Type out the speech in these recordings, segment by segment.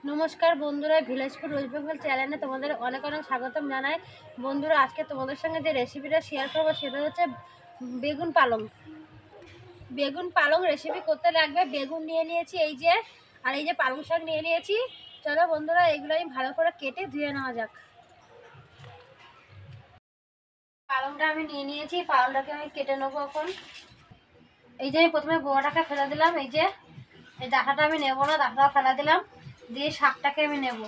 নমস্কার বন্ধুরা, village food waste Bengal চ্যানেলে তোমাদের অনেক অনেক স্বাগতম জানাই। বন্ধুরা, আজকে তোমাদের সঙ্গে যে রেসিপিটা শেয়ার করবো সেটা হচ্ছে বেগুন পালং। বেগুন পালং রেসিপি করতে লাগবে বেগুন নিয়ে নিয়েছি এই যে, আর এই যে পালং শাক নিয়ে নিয়েছি। চলো বন্ধুরা, এগুলো আমি ভালো করে কেটে ধুয়ে নেওয়া যাক। পালংটা আমি নিয়ে নিয়েছি, পালংটাকে আমি কেটে নেবো এখন। এই যে আমি প্রথমে গোয়াটাকে ফেলে দিলাম, এই যে এই ডাঁটাটা আমি নেবো না, ডাঁটাটা ফেলে দিলাম। দিয়ে শাকটাকে আমি নেব,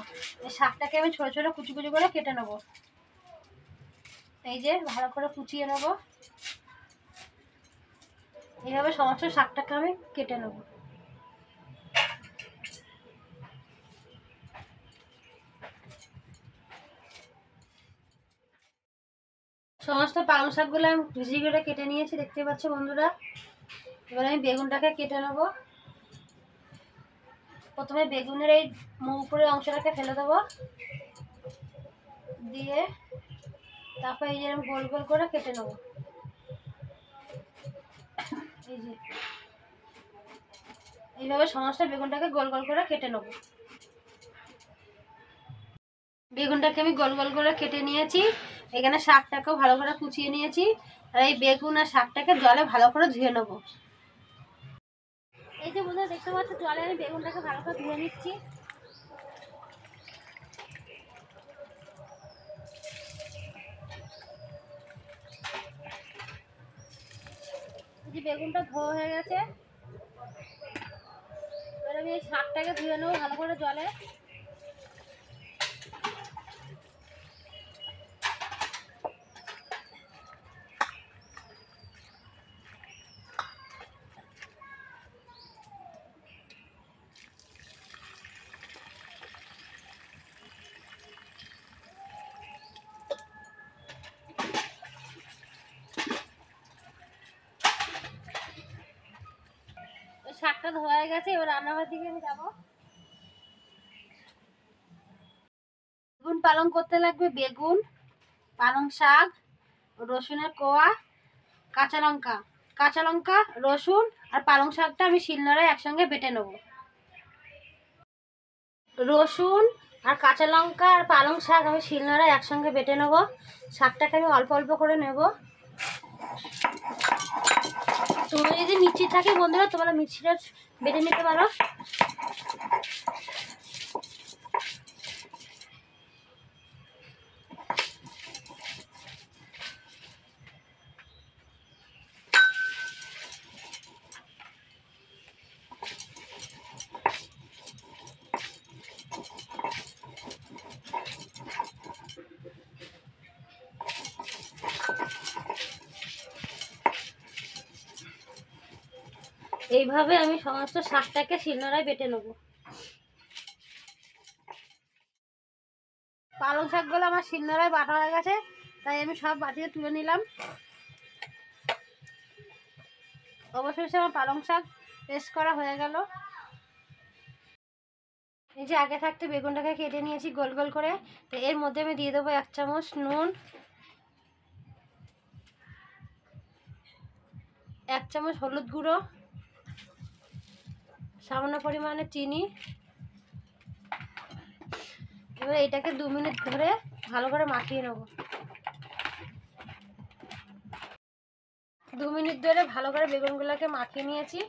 এই শাকটাকে আমি ছোটো ছোটো কুচি কুচি করে কেটে নেবো। এই যে ভালো করে কুচিয়ে নেব, এইভাবে সমস্ত শাকটাকে আমি কেটে নেব। সমস্ত পালং শাকগুলো আমি কুচি করে কেটে নিয়েছি, দেখতে পাচ্ছ বন্ধুরা। এবার আমি বেগুনটাকে কেটে নেব। প্রথমে বেগুনের এই উপরের অংশটাকে ফেলে দেবো, দিয়ে তারপর এই যে আমি গোল গোল করে কেটে নেব। এই যে এইভাবে সমস্ত বেগুনটাকে গোল গোল করে কেটে নেব। বেগুনটাকে আমি গোল গোল করে কেটে নিয়েছি। এখানে শাকটাকেও ভালো করে কুচিয়ে নিয়েছি। আর এই বেগুন আর শাকটাকে জলে ভালো করে ধুয়ে নেব। এই যে বন্ধুরা দেখতে পাচ্ছ, জলে আমি বেগুনটাকে ভালো করে ধুয়ে নিচ্ছি। যে বেগুনটা ধোয়া হয়ে গেছে, এবার আমি এই শাকটাকে ধুয়ে নেবো ভালো করে জলে। শাকটা ধোয়া হয়ে গেছে, এবার রান্নাঘর দিকে আমি যাবো। বেগুন পালং করতে লাগবে বেগুন, পালং শাক, রসুনের কোয়া, কাঁচা লঙ্কা, রসুন আর পালং শাকটা আমি শিলনোড়ায় একসঙ্গে বেটে নেব। রসুন আর কাঁচা লঙ্কা আর পালং শাক আমি শিলনোড়ায় একসঙ্গে বেটে নেব। শাকটাকে আমি অল্প অল্প করে নেব। তোমরা যদি মিক্সি থাকে বন্ধুরা, তোমরা মিক্সিটা বেটে নিতে পারো। এইভাবে আমি সমস্ত শাকটাকে শিলনোড়ায় বেটে নেব। পালং শাকগুলো আমার শিলনোড়ায় বাটা হয়ে গেছে, তাই আমি সব বাটিতে তুলে নিলাম। অবশেষে আমার পালং শাক পেস্ট করা হয়ে গেল। এই যে আগে থাকতে বেগুনটাকে কেটে নিয়েছি গোল গোল করে, তো এর মধ্যে আমি দিয়ে দেবো 1 চামচ নুন, 1 চামচ হলুদ গুঁড়ো, সামান্য পরিমাণে চিনি। এবার এটাকে 2 মিনিট ধরে ভালো করে মাখিয়ে নেব। 2 মিনিট ধরে ভালো করে বেগুনগুলোকে মাখিয়ে নিয়েছি,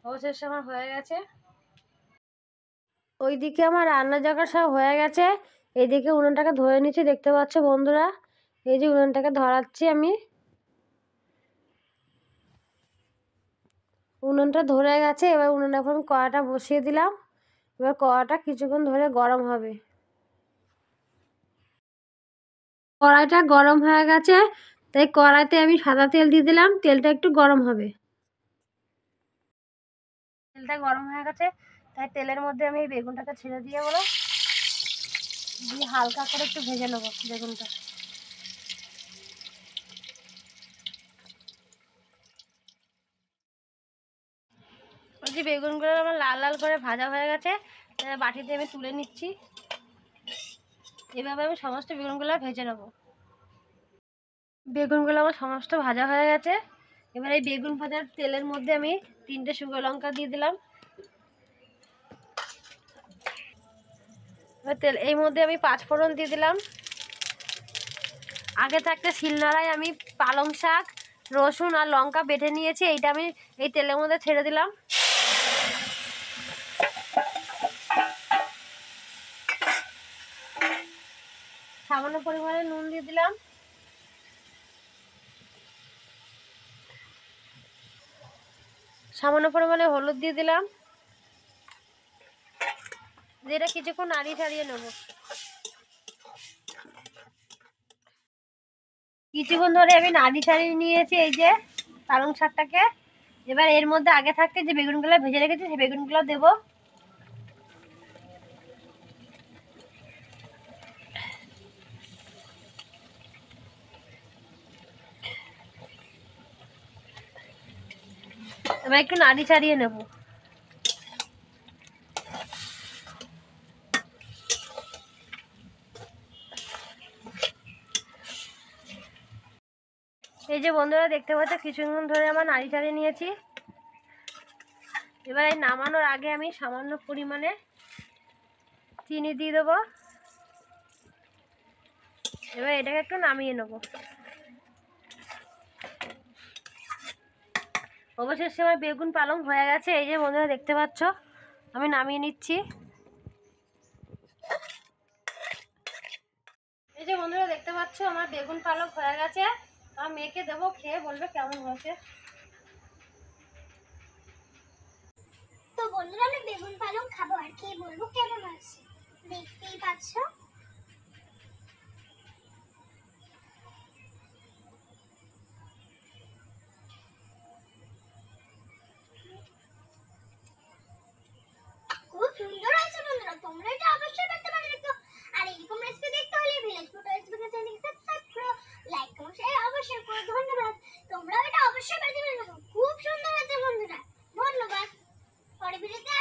অবশেষে আমার হয়ে গেছে। ওইদিকে আমার রান্না জায়গা সব হয়ে গেছে, এইদিকে উনুনটাকে ধরে নিচ্ছি, দেখতে পাচ্ছ বন্ধুরা। এই যে উনুনটাকে ধরাচ্ছি আমি। উনুনটা ধরে গেছে, এবার উনুনের উপর আমি কড়াটা বসিয়ে দিলাম। এবার কড়াটা কিছুক্ষণ ধরে গরম হবে। কড়াইটা গরম হয়ে গেছে, তাই কড়াইতে আমি সাদা তেল দিয়ে দিলাম, তেলটা একটু গরম হবে। তেলটা গরম হয়ে গেছে, তাই তেলের মধ্যে আমি এই বেগুনটাকে ছেড়ে দিয়ে বলো, দিয়ে হালকা করে একটু ভেজে নেবো বেগুনটা। ওই যে বেগুনগুলো আমার লাল লাল করে ভাজা হয়ে গেছে, বাটিতে আমি তুলে নিচ্ছি। এভাবে আমি সমস্ত বেগুনগুলো ভেজে নেবো। বেগুনগুলো আমার সমস্ত ভাজা হয়ে গেছে। এবার এই বেগুন ভাজার তেলের মধ্যে আমি 3টে শুকনো লঙ্কা দিয়ে দিলাম। তেল এই মধ্যে আমি 5 ফোড়ন দিয়ে দিলাম। আগে থাকতে শিলনোড়ায় আমি পালং শাক, রসুন আর লঙ্কা বেটে নিয়েছি, এইটা আমি এই তেলের মধ্যে ছেড়ে দিলাম। সামান্য পরিমাণে নুন দিয়ে দিলাম। সামান্য পরিমাণে হলুদ দিয়ে দিলাম। যেটা কিছুক্ষণ নাড়িয়ে ছাড়িয়ে নেব। কিছুক্ষণ ধরে আমি নাড়িয়ে ছাড়িয়ে নিয়েছি এই যে পালং শাকটাকে। এবার এর মধ্যে আগে থাকতে যে বেগুনগুলো ভেজে রেখেছি সেই বেগুনগুলো দেবো। এবার একটু নাড়িয়ে ছাড়িয়ে নেব। এই যে বন্ধুরা দেখতে পাচ্ছ কিছুক্ষণ ধরে আমার নাড়ি ছাড়িয়ে নিয়েছি। এবার এই নামানোর আগে আমি সামান্য পরিমাণে চিনি দিয়ে দেবো। এবার এটাকে একটু নামিয়ে নেব। অবশেষে আমার বেগুন পালং হয়ে গেছে। এই যে বন্ধুরা দেখতে পাচ্ছ আমি নামিয়ে নিচ্ছি। এই যে বন্ধুরা দেখতে পাচ্ছ আমার বেগুন পালং হয়ে গেছে। আমার মেয়েকে দেবো, খেয়ে বলবে কেমন হয়েছে। তো বন্ধুরা আমি বেগুন পালং খাবো আর খেয়ে বলবো কেমন আছে। দেখতেই পাচ্ছ খুব সুন্দর হয়েছে বন্ধুরা, তোমরা এটা অবশ্যই করতে পারো দেখো। আর এরকম রেসিপি দেখতে হলে ভিলেজ ফুড রেসিপি চ্যানেলকে সাবস্ক্রাইব করো, লাইক করো, শেয়ার অবশ্যই করো। ধন্যবাদ, তোমরা এটা অবশ্যই করতে পারো। খুব সুন্দর হয়েছে বন্ধুরা, ধন্যবাদ। পরে ভিডিওতে